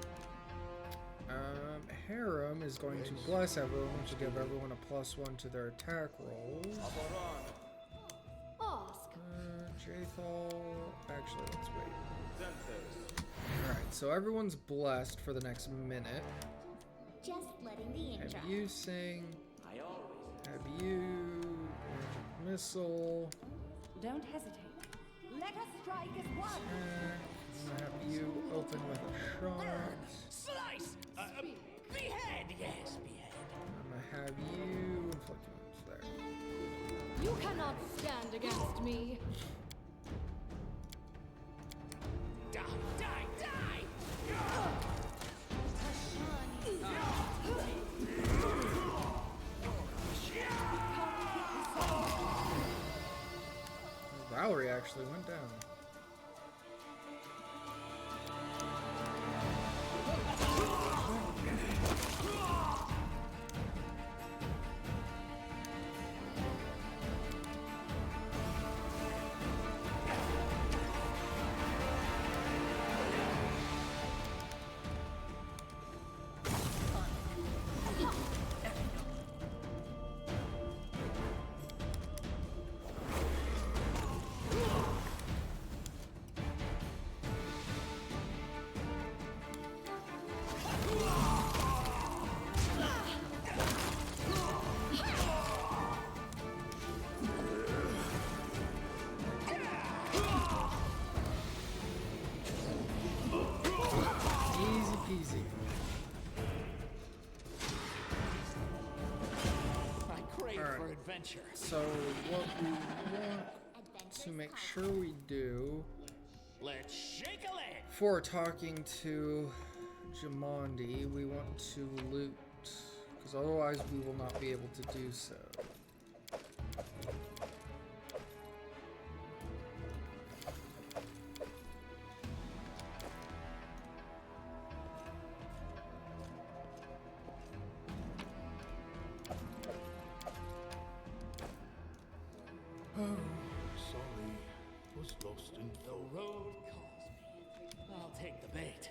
Harem is going to bless everyone, which will give everyone a +1 to their attack rolls. Ask. Jathal. Actually, let's wait. Alright, so everyone's blessed for the next minute. Just letting the ink dry. Have you sing. Have you. Magic missile. Don't hesitate. Let us strike as one. I'm gonna have you open with a shot. Slice! Behead, yes, behead. I'm gonna have you inflict wounds there. You cannot stand against me. Die, die, die! Valerie actually went down. Easy. I crave for adventure. So what we want to make sure we do, Let's shake a leg. before talking to Jamandi, we want to loot, because otherwise we will not be able to do so. Sorry, was lost in The road calls me. I'll take the bait.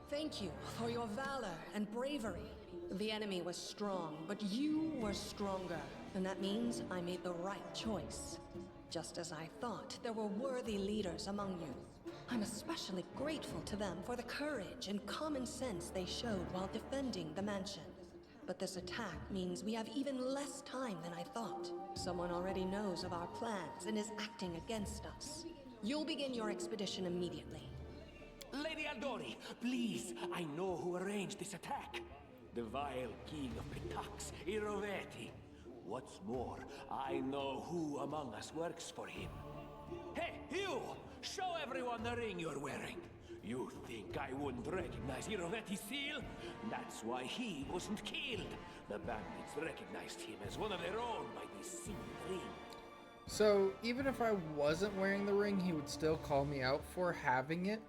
Thank you for your valor and bravery. The enemy was strong, but you were stronger. And that means I made the right choice. Just as I thought, there were worthy leaders among you. I'm especially grateful to them for the courage and common sense they showed while defending the mansion. But this attack means we have even less time than I thought. Someone already knows of our plans and is acting against us. You'll begin your expedition immediately. Lady Aldori, please, I know who arranged this attack. The vile king of Pitax, Iroveti. What's more, I know who among us works for him. Hey, you! Show everyone the ring you're wearing. You think I wouldn't recognize Irovetti's seal? That's why he wasn't killed. The bandits recognized him as one of their own by this sealed ring. So, even if I wasn't wearing the ring, he would still call me out for having it.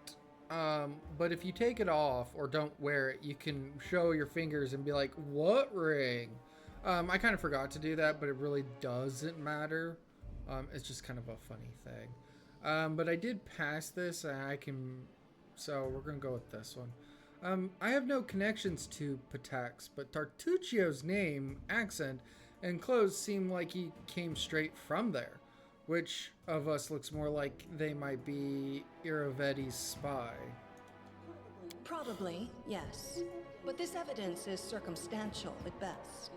But if you take it off or don't wear it, you can show your fingers and be like, what ring? I kind of forgot to do that, but it really doesn't matter. It's just kind of a funny thing. But I did pass this, and I can... So, we're going to go with this one. I have no connections to Patex, but Tartuccio's name, accent, and clothes seem like he came straight from there. Which of us looks more like they might be Irovetti's spy? Probably, yes. But this evidence is circumstantial at best.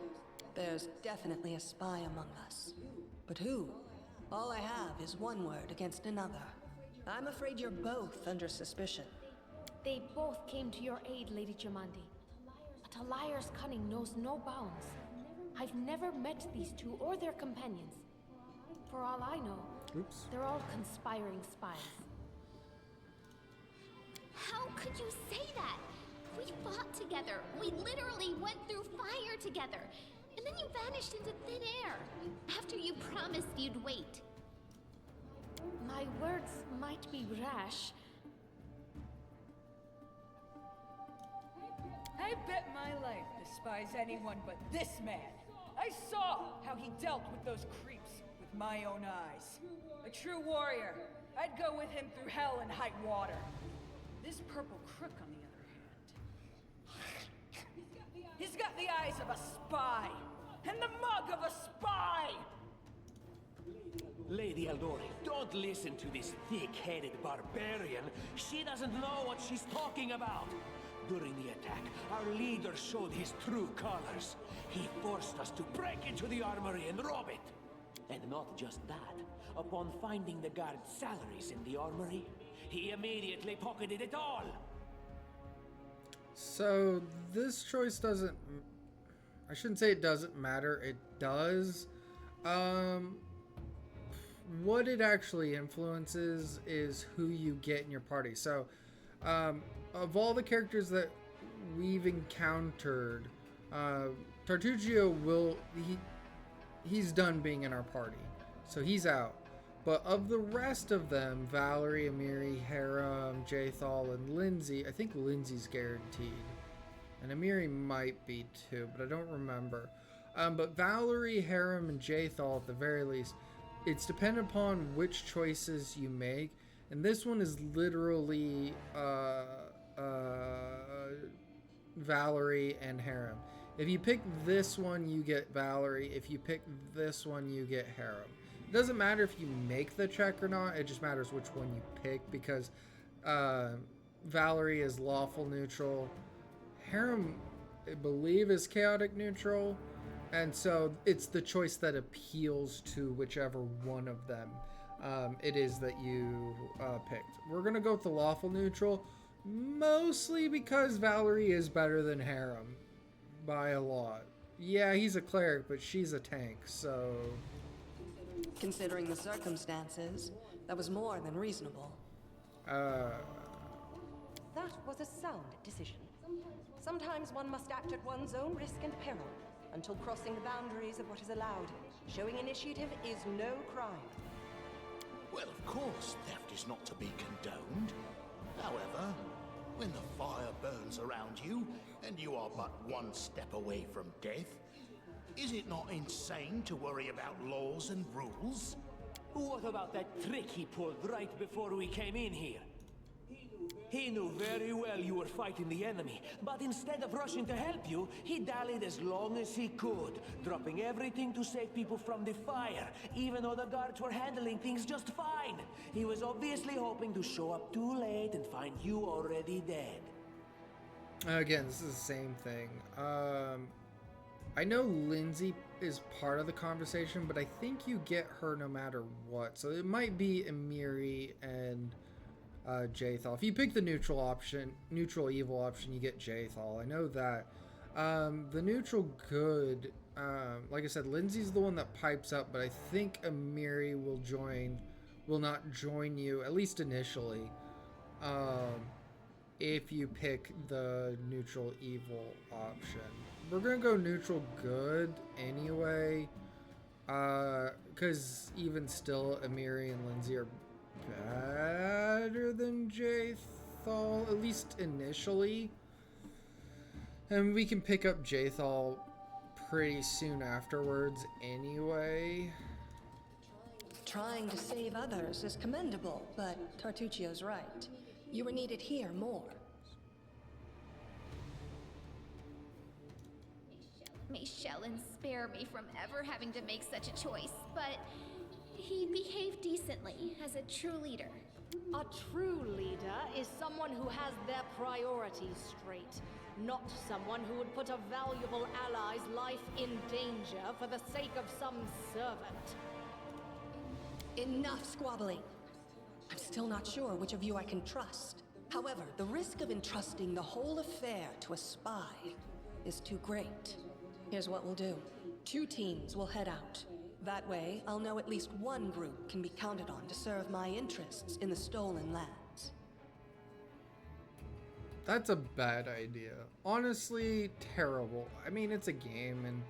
There's definitely a spy among us. But who? All I have is one word against another. I'm afraid you're both under suspicion. They both came to your aid, Lady Jamandi. But a liar's cunning knows no bounds. I've never met these two or their companions. For all I know, they're all conspiring spies. How could you say that? We fought together. We literally went through fire together. And then you vanished into thin air. After you promised you'd wait. My words might be rash. I bet my life despise anyone but this man. I saw how he dealt with those creeps with my own eyes. A true warrior. I'd go with him through hell and high water. This purple crook, on the other hand, he's got the eyes of a spy and the mug of a spy. Lady Eldori, don't listen to this thick-headed barbarian. She doesn't know what she's talking about. During the attack, our leader showed his true colors. He forced us to break into the armory and rob it. And not just that. Upon finding the guards' salaries in the armory, he immediately pocketed it all. So this choice doesn't... I shouldn't say it doesn't matter. It does. What it actually influences is who you get in your party. So, of all the characters that we've encountered, Tartuccio he's done being in our party, so he's out. But of the rest of them, Valerie, Amiri, Harem, Jathal, and Lindsay, I think Lindsay's guaranteed, and Amiri might be too, but I don't remember. But Valerie, Harem, and Jathal at the very least, it's dependent upon which choices you make, and this one is literally Valerie and Harem. If you pick this one, you get Valerie. If you pick this one, you get Harem. It doesn't matter if you make the check or not. It just matters which one you pick, because Valerie is lawful neutral. Harem, I believe, is chaotic neutral. And so it's the choice that appeals to whichever one of them it is that you picked. We're going to go with the lawful neutral, mostly because Valerie is better than Harem by a lot. Yeah, he's a cleric, but she's a tank, so... Considering the circumstances, that was more than reasonable. That was a sound decision. Sometimes one must act at one's own risk and peril, until crossing the boundaries of what is allowed. Showing initiative is no crime. Well, of course, theft is not to be condoned. However, when the fire burns around you, and you are but one step away from death, is it not insane to worry about laws and rules? What about that trick he pulled right before we came in here? He knew very well you were fighting the enemy, but instead of rushing to help you, he dallied as long as he could, dropping everything to save people from the fire, even though the guards were handling things just fine. He was obviously hoping to show up too late and find you already dead. Again, this is the same thing. I know Lindsay is part of the conversation, but I think you get her no matter what. So it might be Amiri and Jathal. If you pick the neutral option, neutral evil option, you get Jathal. I know that. The neutral good, Like I said, Lindsay's the one that pipes up, but I think Amiri will not join you, at least initially, if you pick the neutral evil option. We're gonna go neutral good anyway, because even still, Amiri and Lindsay are better than Jathal, at least initially. And we can pick up Jathal pretty soon afterwards anyway. Trying to save others is commendable, but Tartuccio's right. You were needed here more. May Shellen spare me from ever having to make such a choice, but he behaved decently as a true leader. A true leader is someone who has their priorities straight, not someone who would put a valuable ally's life in danger for the sake of some servant. Enough squabbling. I'm still not sure which of you I can trust. However, the risk of entrusting the whole affair to a spy is too great. Here's what we'll do. 2 teams will head out. That way, I'll know at least one group can be counted on to serve my interests in the stolen lands. That's a bad idea. Honestly, terrible. I mean, it's a game and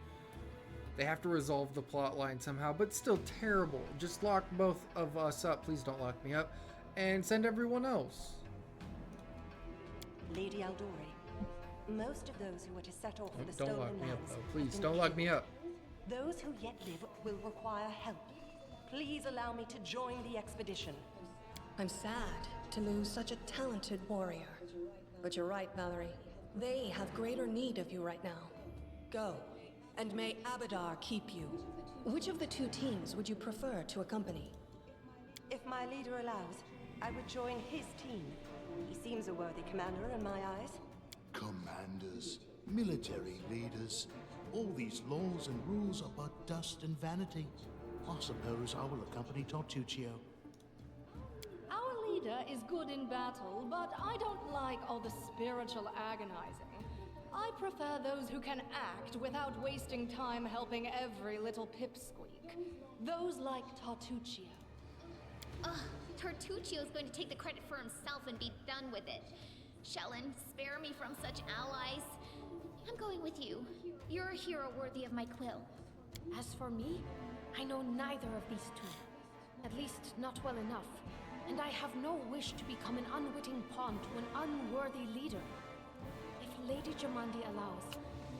they have to resolve the plot line somehow, but still terrible. Just lock both of us up. Please don't lock me up. And send everyone else. Lady Aldori, most of those who are to set off for the Don't stolen lock me up, lands though. have Please, been don't lock me killed. up. Those who yet live will require help. Please allow me to join the expedition. I'm sad to lose such a talented warrior. But you're right, Valerie. They have greater need of you right now. Go, and may Abadar keep you. Which of the 2 teams would you prefer to accompany? If my leader allows, I would join his team. He seems a worthy commander in my eyes. Commanders, military leaders, all these laws and rules are but dust and vanity. I suppose I will accompany Tartuccio. Our leader is good in battle, but I don't like all the spiritual agonizing. I prefer those who can act without wasting time helping every little pipsqueak. Those like Tartuccio. Ugh, Tartuccio's going to take the credit for himself and be done with it. Shellen, spare me from such allies. I'm going with you. You're a hero worthy of my quill. As for me, I know neither of these 2. At least not well enough. And I have no wish to become an unwitting pawn to an unworthy leader. If Lady Jamandi allows,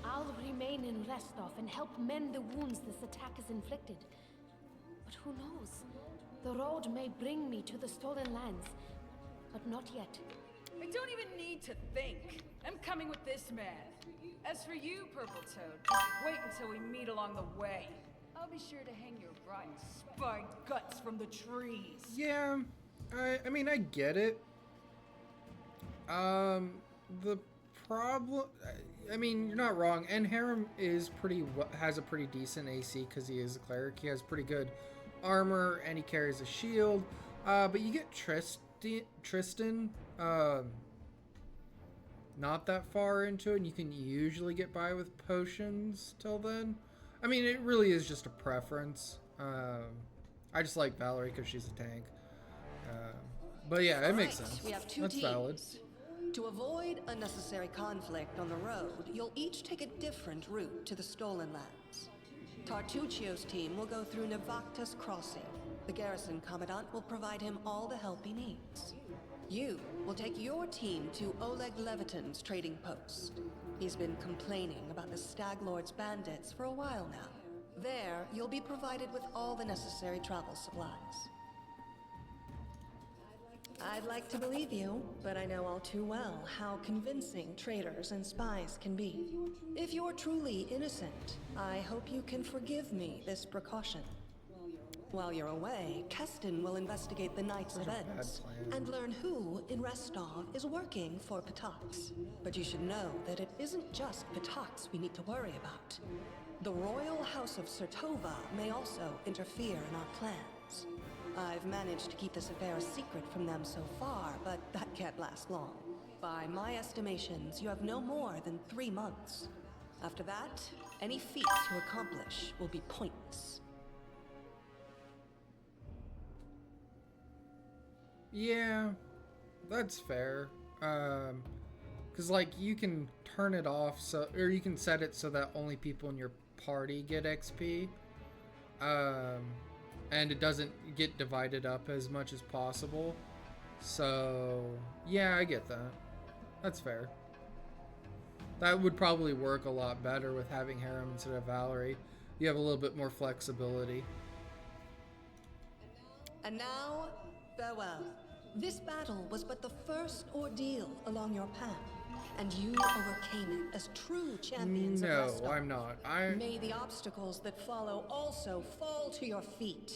I'll remain in Restov and help mend the wounds this attack has inflicted. But who knows? The road may bring me to the stolen lands, but not yet. I don't even need to think. I'm coming with this man. As for you, Purple Toad, just wait until we meet along the way. I'll be sure to hang your rotten spine guts from the trees. Yeah, I mean, I get it. The problem, I mean, you're not wrong. And Harem is has a pretty decent AC because he is a cleric. He has pretty good armor and he carries a shield. But you get Tristan, not that far into it, and you can usually get by with potions till then. I mean, it really is just a preference. I just like Valerie because she's a tank. But yeah, it makes sense. We have 2 That's teams. valid. To avoid unnecessary conflict on the road, you'll each take a different route to the stolen lands. Tartuccio's team will go through Navacta's crossing. The garrison commandant will provide him all the help he needs. You will take your team to Oleg Leviton's trading post. He's been complaining about the Stag Lord's bandits for a while now. There, you'll be provided with all the necessary travel supplies. I'd like to believe you, but I know all too well how convincing traitors and spies can be. If you're truly innocent, I hope you can forgive me this precaution. While you're away, Keston will investigate the night's events and learn who in Restov is working for Patox. But you should know that it isn't just Patox we need to worry about. The Royal House of Sertova may also interfere in our plans. I've managed to keep this affair a secret from them so far, but that can't last long. By my estimations, you have no more than 3 months. After that, any feat you accomplish will be pointless. Yeah, that's fair. Cause like you can turn it off or you can set it so that only people in your party get XP. And it doesn't get divided up as much as possible. So yeah, I get that. That's fair. That would probably work a lot better with having Harem instead of Valerie. You have a little bit more flexibility. And now, farewell. This battle was but the first ordeal along your path, and you overcame it as true champions of Lestar. No, I'm not. May the obstacles that follow also fall to your feet.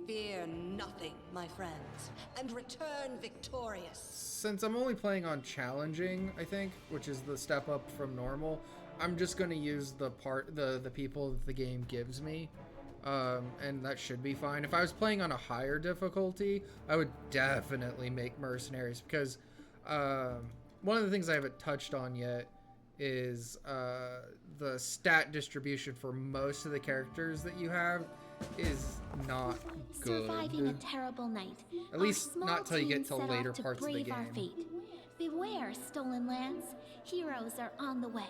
Fear nothing, my friends, and return victorious. Since I'm only playing on challenging, I think, which is the step up from normal, I'm just going to use the people that the game gives me. And that should be fine. If I was playing on a higher difficulty, I would definitely make mercenaries, because one of the things I haven't touched on yet is the stat distribution for most of the characters that you have is not good. Surviving a terrible night. At least not till you get to later parts of the game. Beware, Stolen Lands. Heroes are on the way.